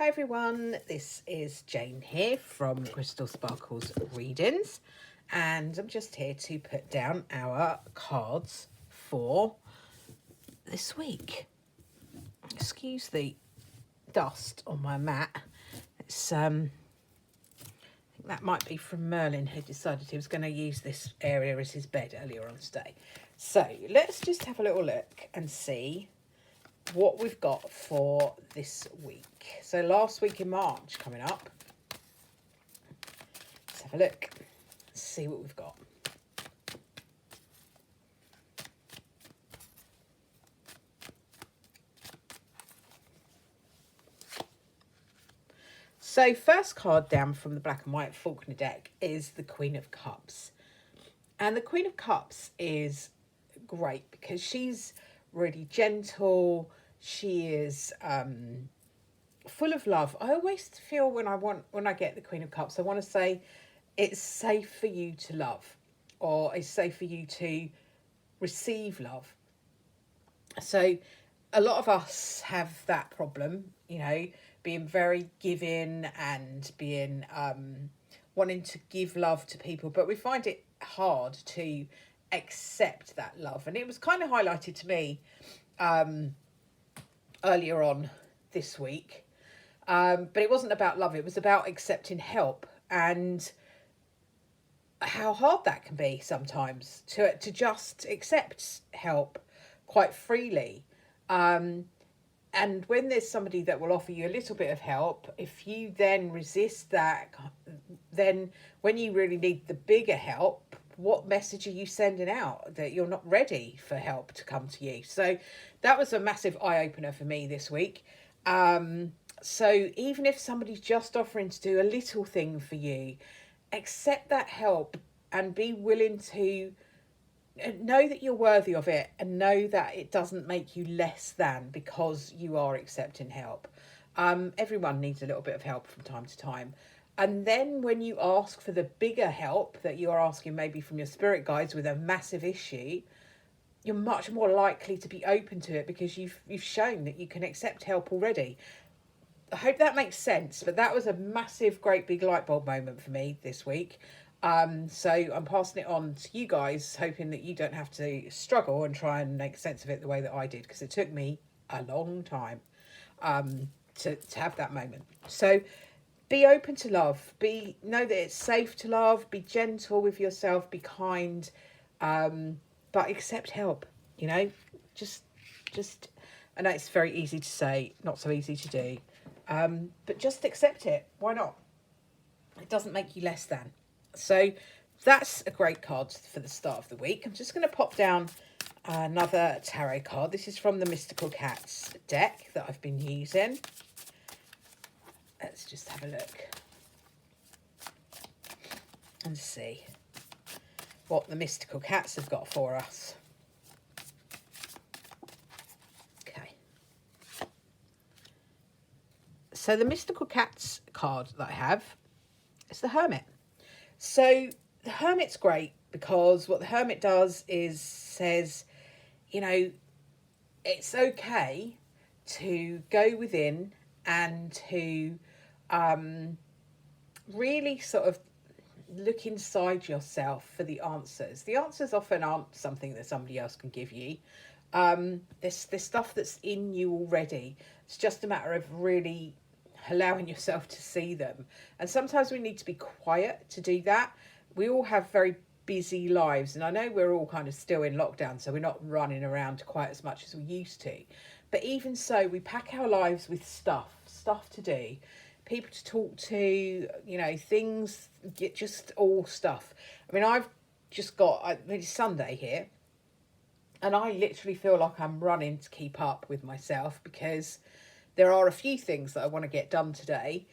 Hi everyone, this is Jane here from Crystal Sparkles Readings, and I'm just here to put down our cards for this week. Excuse the dust on my mat. It's I think that might be from Merlin, who decided he was going to use this area as his bed earlier on today. So let's just have a little look and see what we've got for this week. So last week in March coming up. Let's have a look, see what we've got. So first card down from the black and white Faulkner deck is the Queen of Cups. And the Queen of Cups is great because she's really gentle. She is full of love. I always feel when I get the Queen of Cups, I want to say it's safe for you to love, or it's safe for you to receive love. So a lot of us have that problem, being very giving and being wanting to give love to people, but we find it hard to accept that love. And it was kind of highlighted to me earlier on this week. But it wasn't about love, it was about accepting help, and how hard that can be sometimes to just accept help quite freely. And when there's somebody that will offer you a little bit of help, if you then resist that, then when you really need the bigger help, what message are you sending out that you're not ready for help to come to you? So that was a massive eye-opener for me this week. So even if somebody's just offering to do a little thing for you, accept that help and be willing to know that you're worthy of it, and know that it doesn't make you less than because you are accepting help. Everyone needs a little bit of help from time to time. And then when you ask for the bigger help that you are asking maybe from your spirit guides with a massive issue, you're much more likely to be open to it because you've shown that you can accept help already. I hope that makes sense, but that was a massive, great big light bulb moment for me this week. So I'm passing it on to you guys, hoping that you don't have to struggle and try and make sense of it the way that I did, because it took me a long time to have that moment. So be open to love, know that it's safe to love, be gentle with yourself, be kind, but accept help. Just I know it's very easy to say, not so easy to do, but just accept it. Why not? It doesn't make you less than. So that's a great card for the start of the week. I'm just going to pop down another tarot card. This is from the Mystical Cats deck that I've been using. Let's just have a look and see what the Mystical Cats have got for us. Okay. So the Mystical Cats card that I have is the Hermit. So the Hermit's great because what the Hermit does is says, it's okay to go within and to really sort of look inside yourself for the answers. The answers often aren't something that somebody else can give you. There's stuff that's in you already. It's just a matter of really allowing yourself to see them. And sometimes we need to be quiet to do that. We all have very busy lives, and I know we're all kind of still in lockdown, so we're not running around quite as much as we used to. But even so, we pack our lives with stuff to do, people to talk to, things, just all stuff. I mean, I've just got, it's Sunday here, and I literally feel like I'm running to keep up with myself because there are a few things that I want to get done today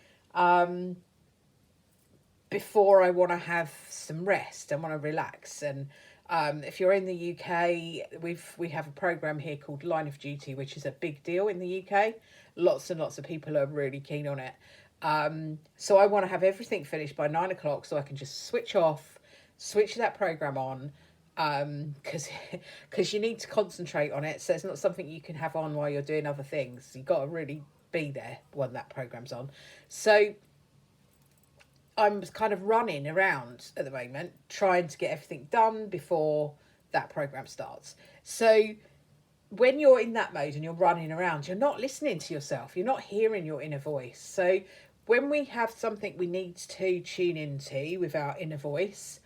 before I want to have some rest. I want to relax. And if you're in the UK, we have a programme here called Line of Duty, which is a big deal in the UK. Lots and lots of people are really keen on it. So I want to have everything finished by 9 o'clock so I can just switch off, switch that programme on, because you need to concentrate on it. So it's not something you can have on while you're doing other things. You've got to really be there when that program's on. So I'm kind of running around at the moment trying to get everything done before that program starts. So when you're in that mode and you're running around, you're not listening to yourself. You're not hearing your inner voice. So when we have something we need to tune into with our inner voice,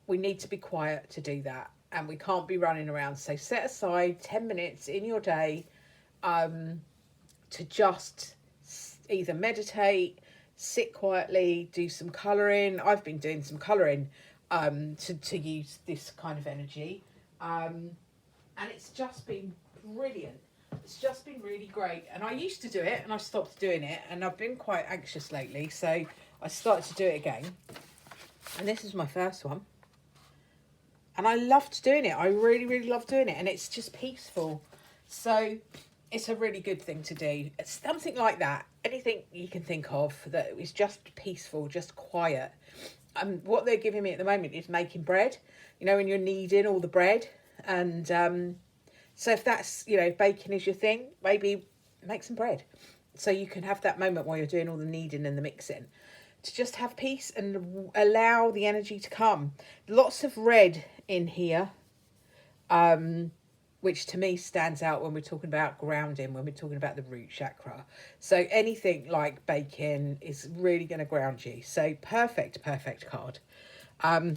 we need to be quiet to do that. And we can't be running around. So set aside 10 minutes in your day to just either meditate, sit quietly, do some colouring. I've been doing some colouring to use this kind of energy. And it's just been brilliant. It's just been really great. And I used to do it and I stopped doing it. And I've been quite anxious lately. So I started to do it again. And this is my first one. And I loved doing it. I really, really love doing it. And it's just peaceful. So it's a really good thing to do. It's something like that. Anything you can think of that is just peaceful, just quiet. What they're giving me at the moment is making bread. You know, when you're kneading all the bread. And so if that's, you know, baking is your thing, maybe make some bread. So you can have that moment while you're doing all the kneading and the mixing. To just have peace and allow the energy to come. Lots of red in here, which to me stands out when we're talking about grounding, when we're talking about the root chakra. So anything like baking is really going to ground you. So perfect card. I'm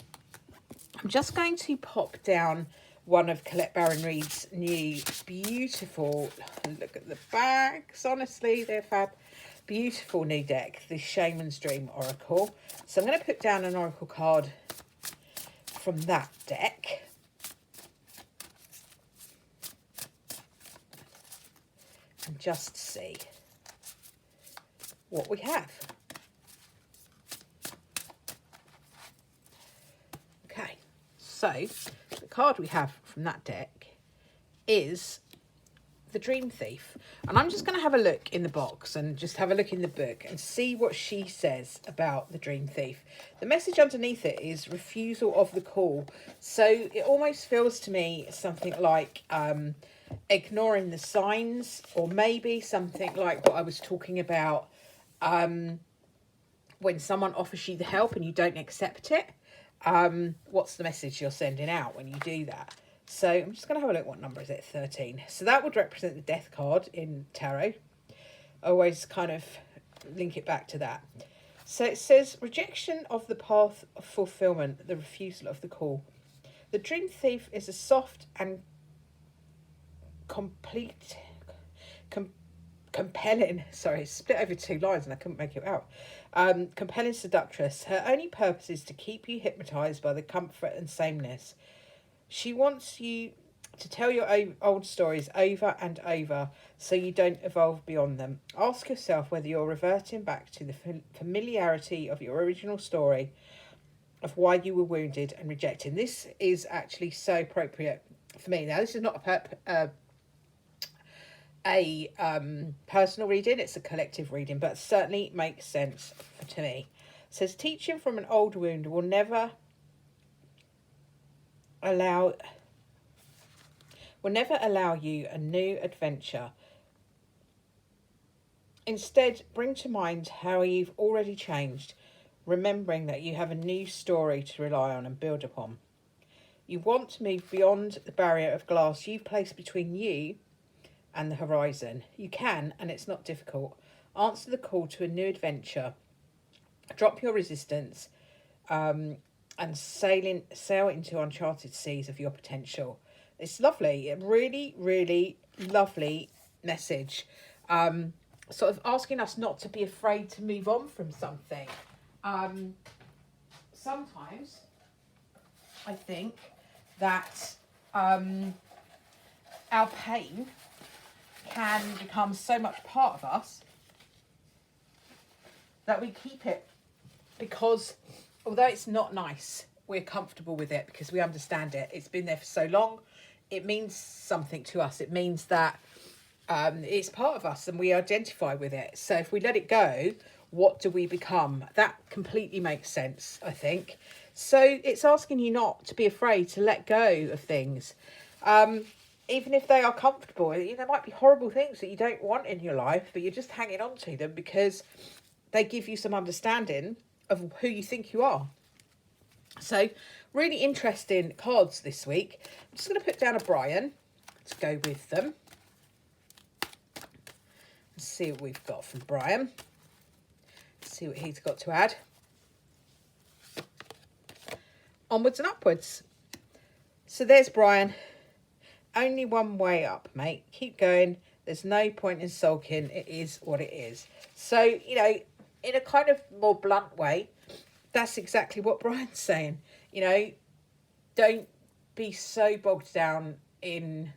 just going to pop down one of Colette Baron Reid's new beautiful, look at the backs, honestly, they're fab. Beautiful new deck, the Shaman's Dream Oracle. So I'm going to put down an oracle card from that deck. And just see what we have. Okay, so the card we have from that deck is the Dream Thief. And I'm just going to have a look in the box and just have a look in the book and see what she says about the Dream Thief. The message underneath it is refusal of the call. So it almost feels to me something like ignoring the signs, or maybe something like what I was talking about when someone offers you the help and you don't accept it. What's the message you're sending out when you do that? So I'm just going to have a look. What number is it? 13. So that would represent the death card in tarot. I always kind of link it back to that. So it says rejection of the path of fulfillment, the refusal of the call. The Dream Thief is a soft and compelling, sorry, split over two lines and I couldn't make it out. Compelling seductress. Her only purpose is to keep you hypnotized by the comfort and sameness. She wants you to tell your old stories over and over so you don't evolve beyond them. Ask yourself whether you're reverting back to the familiarity of your original story of why you were wounded and rejected. This is actually so appropriate for me. Now, this is not a personal reading, it's a collective reading, but certainly makes sense to me. It says, teaching from an old wound will never allow you a new adventure. Instead, bring to mind how you've already changed, remembering that you have a new story to rely on and build upon. You want to move beyond the barrier of glass you've placed between you and the horizon. You can, and it's not difficult. Answer the call to a new adventure. Drop your resistance, and sail into uncharted seas of your potential. It's lovely. A really, really lovely message. Sort of asking us not to be afraid to move on from something. Sometimes I think that our pain can become so much part of us that we keep it because although it's not nice, we're comfortable with it because we understand it. It's been there for so long. It means something to us. It means that it's part of us and we identify with it. So if we let it go, what do we become? That completely makes sense, I think. So it's asking you not to be afraid to let go of things. even if they are comfortable, there might be horrible things that you don't want in your life, but you're just hanging on to them because they give you some understanding of who you think you are. So, really interesting cards this week. I'm just going to put down a Brian to go with them. Let's see what we've got from Brian. Let's see what he's got to add. Onwards and upwards. So there's Brian. Only one way up, mate. Keep going. There's no point in sulking. It is what it is. So, in a kind of more blunt way, that's exactly what Brian's saying. Don't be so bogged down in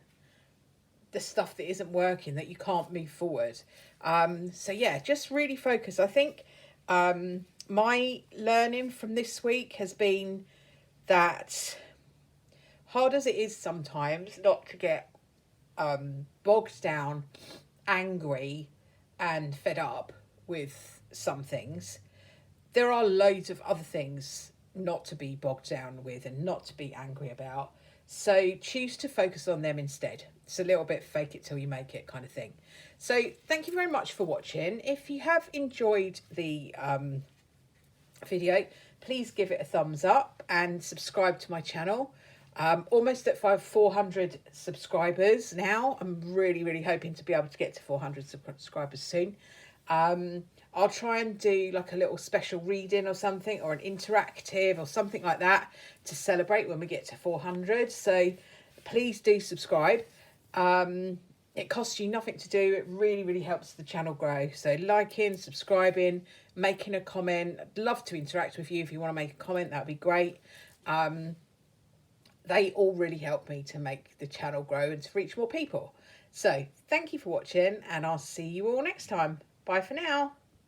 the stuff that isn't working that you can't move forward. So yeah, just really focus. I think my learning from this week has been that, hard as it is sometimes, not to get bogged down, angry and fed up with some things. There are loads of other things not to be bogged down with and not to be angry about. So choose to focus on them instead. It's a little bit fake it till you make it kind of thing. So thank you very much for watching. If you have enjoyed the video, please give it a thumbs up and subscribe to my channel. Almost at 400 subscribers now. I'm really hoping to be able to get to 400 subscribers soon. I'll try and do like a little special reading or something, or an interactive or something like that to celebrate when we get to 400. So please do subscribe. It costs you nothing to do. It really helps the channel grow. So liking, subscribing, making a comment. I'd love to interact with you. If you want to make a comment, that would be great. They all really help me to make the channel grow and to reach more people. So thank you for watching, and I'll see you all next time. Bye for now.